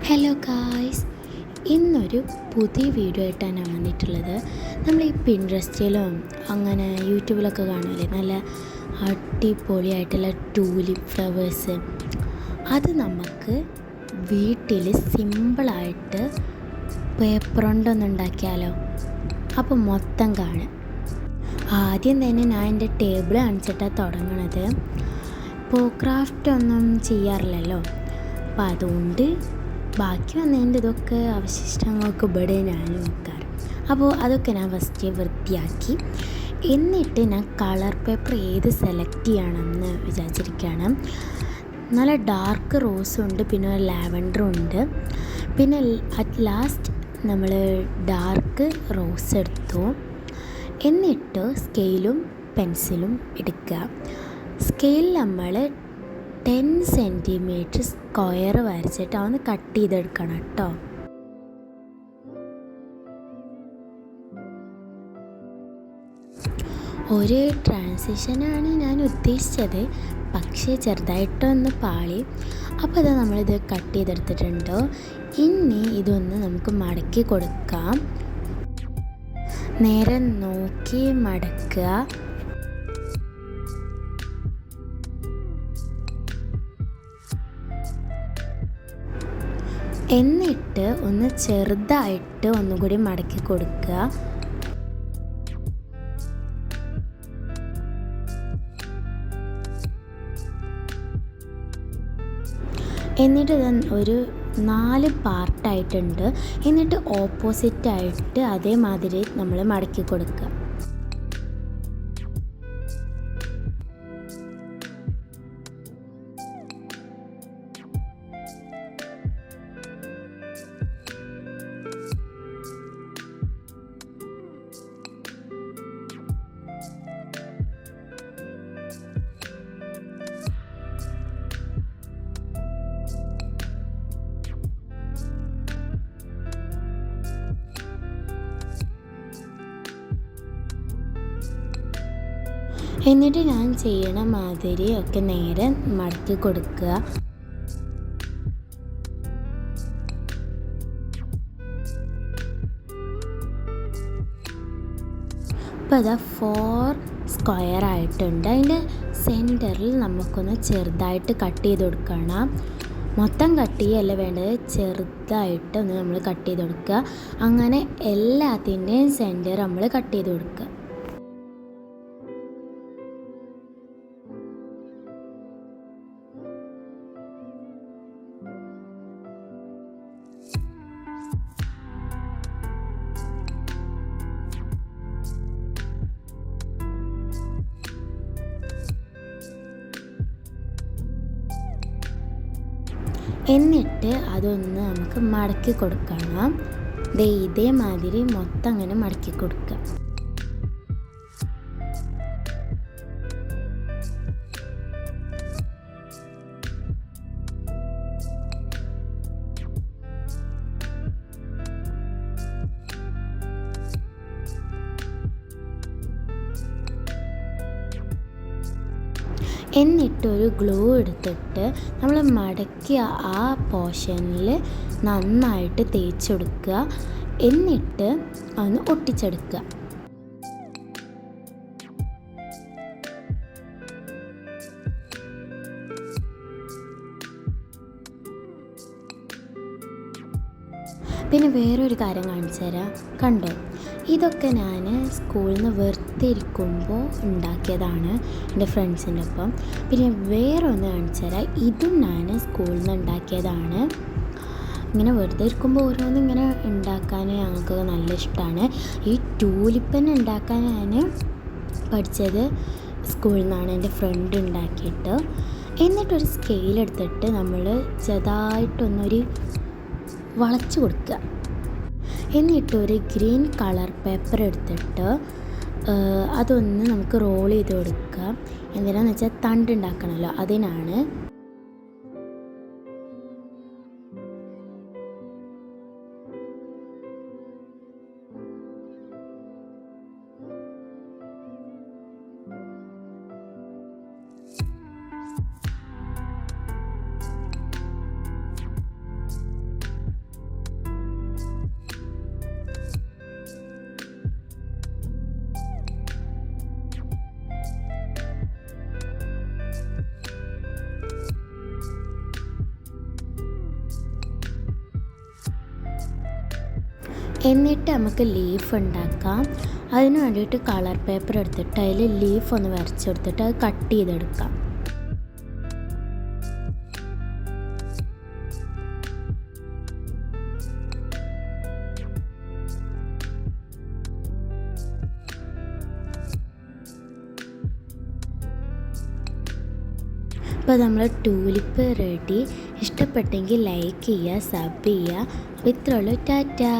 Hello guys, ഇന്നൊരു പുതിയ video ആയിട്ടാണ് ഞാൻ വന്നിട്ടുള്ളത്. നമ്മൾ ഈ പിൻട്രസ്റ്റിലും അങ്ങനെ യൂട്യൂബിലൊക്കെ കാണുമല്ലേ നല്ല അടിപൊളിയായിട്ടുള്ള ടൂലിപ്പ് ഫ്ലവേഴ്സ്. അത് നമുക്ക് വീട്ടിൽ സിമ്പിളായിട്ട് പേപ്പർ കൊണ്ടൊന്ന് ഉണ്ടാക്കിയാലോ. അപ്പോൾ മൊത്തം കാണാം. ആദ്യം തന്നെ ഞാൻ എൻ്റെ ടേബിൾ കാണിച്ചിട്ടാണ് തുടങ്ങണത്. ഇപ്പോൾ ക്രാഫ്റ്റ് ഒന്നും ചെയ്യാറില്ലല്ലോ, അപ്പോൾ അതുകൊണ്ട് ബാക്കി വന്നതിൻ്റെ ഇതൊക്കെ അവശിഷ്ടങ്ങൾക്ക് ഇവിടെ ഞാൻ വെക്കാറ്. അപ്പോൾ അതൊക്കെ ഞാൻ ഫസ്റ്റ് വൃത്തിയാക്കി, എന്നിട്ട് ഞാൻ കളർ പേപ്പർ ഏത് സെലക്ട് ചെയ്യണമെന്ന് വിചാരിച്ചിരിക്കുകയാണ്. നല്ല ഡാർക്ക് റോസും ഉണ്ട്, പിന്നെ ലാവൻഡറും ഉണ്ട്. പിന്നെ അറ്റ് ലാസ്റ്റ് നമ്മൾ ഡാർക്ക് റോസ് എടുത്തു. എന്നിട്ട് സ്കെയിലും പെൻസിലും എടുക്കുക. സ്കെയിൽ നമ്മൾ 10 സെൻറ്റിമീറ്റർ സ്ക്വയർ വരച്ചിട്ട് അതൊന്ന് കട്ട് ചെയ്തെടുക്കണം കേട്ടോ. ഒരു ട്രാൻസിഷനാണ് ഞാൻ ഉദ്ദേശിച്ചത്, പക്ഷേ ചെറുതായിട്ടൊന്ന് പാളി. അപ്പോൾ അത് നമ്മളിത് കട്ട് ചെയ്തെടുത്തിട്ടുണ്ടോ. ഇനി ഇതൊന്ന് നമുക്ക് മടക്കി കൊടുക്കാം. നേരെ നോക്കി മടക്കുക. എന്നിട്ട് ഒന്ന് ചെറുതായിട്ട് ഒന്നുകൂടി മടക്കി കൊടുക്കുക. എന്നിട്ട് ഇത് ഒരു 4 പാർട്ടായിട്ടുണ്ട്. എന്നിട്ട് ഓപ്പോസിറ്റായിട്ട് അതേമാതിരി നമ്മൾ മടക്കി കൊടുക്കുക. എന്നിട്ട് ഞാൻ ചെയ്യണ മാതിരി ഒക്കെ നേരെ മടക്കി കൊടുക്കുക. അപ്പോൾ അത് 4 സ്ക്വയർ ആയിട്ടുണ്ട്. അതിൻ്റെ സെൻറ്ററിൽ നമുക്കൊന്ന് ചെറുതായിട്ട് കട്ട് ചെയ്ത് കൊടുക്കണം. മൊത്തം കട്ട് ചെയ്യല്ല വേണ്ടത്, ചെറുതായിട്ട് ഒന്ന് നമ്മൾ കട്ട് ചെയ്ത് കൊടുക്കുക. അങ്ങനെ എല്ലാത്തിൻ്റെയും സെൻറ്റർ നമ്മൾ കട്ട് ചെയ്ത് കൊടുക്കുക. എന്നിട്ട് അതൊന്ന് നമുക്ക് മടക്കി കൊടുക്കണം. ഇതേമാതിരി മൊത്തം അങ്ങനെ മടക്കി കൊടുക്കുക. എന്നിട്ടൊരു ഗ്ലൂ എടുത്തിട്ട് നമ്മൾ മടക്കിയ ആ പോർഷനിൽ നന്നായിട്ട് തേച്ച് കൊടുക്കുക. എന്നിട്ട് ഒന്ന് ഒട്ടിച്ചെടുക്കുക. പിന്നെ വേറൊരു കാര്യം കാണിച്ചു തരാം. കണ്ടോ, ഇതൊക്കെ ഞാൻ സ്കൂളിൽ നിന്ന് വെറുതെ ഇരിക്കുമ്പോൾ ഉണ്ടാക്കിയതാണ് എൻ്റെ ഫ്രണ്ട്സിൻ്റെ ഒപ്പം. പിന്നെ വേറെ ഒന്ന് കാണിച്ചു തരാം. ഇതും ഞാൻ സ്കൂളിൽ നിന്ന് ഉണ്ടാക്കിയതാണ്. ഇങ്ങനെ വെറുതെ ഇരിക്കുമ്പോൾ ഓരോന്നും ഇങ്ങനെ ഉണ്ടാക്കാൻ ഞങ്ങൾക്ക് നല്ല ഇഷ്ടമാണ്. ഈ ടൂലിപ്പൻ ഉണ്ടാക്കാൻ ഞാൻ പഠിച്ചത് സ്കൂളിൽ നിന്നാണ്, എൻ്റെ ഫ്രണ്ട് ഉണ്ടാക്കിയിട്ട്. എന്നിട്ടൊരു സ്കെയിലെടുത്തിട്ട് നമ്മൾ ചെറുതായിട്ടൊന്നൊരു വളച്ചു കൊടുക്കുക. എന്നിട്ട് ഒരു ഗ്രീൻ കളർ പേപ്പർ എടുത്തിട്ട് അതൊന്ന് നമുക്ക് റോൾ ചെയ്ത് കൊടുക്കുക. എന്തിനാന്ന് വെച്ചാൽ തണ്ട് ഉണ്ടാക്കണമല്ലോ, അതിനാണ്. എന്നിട്ട് നമുക്ക് ലീഫ് ഉണ്ടാക്കാം. അതിന് വേണ്ടിയിട്ട് കളർ പേപ്പർ എടുത്തിട്ട് അതിൽ ലീഫ് ഒന്ന് വരച്ചെടുത്തിട്ട് അത് കട്ട് ചെയ്തെടുക്കാം. അപ്പോൾ നമ്മൾ ടൂലിപ്പ് റെഡി. ഇഷ്ടപ്പെട്ടെങ്കിൽ ലൈക്ക് ചെയ്യുക, സബ് ചെയ്യുക. ഇത്രയുള്ളൂ. ടാറ്റാ.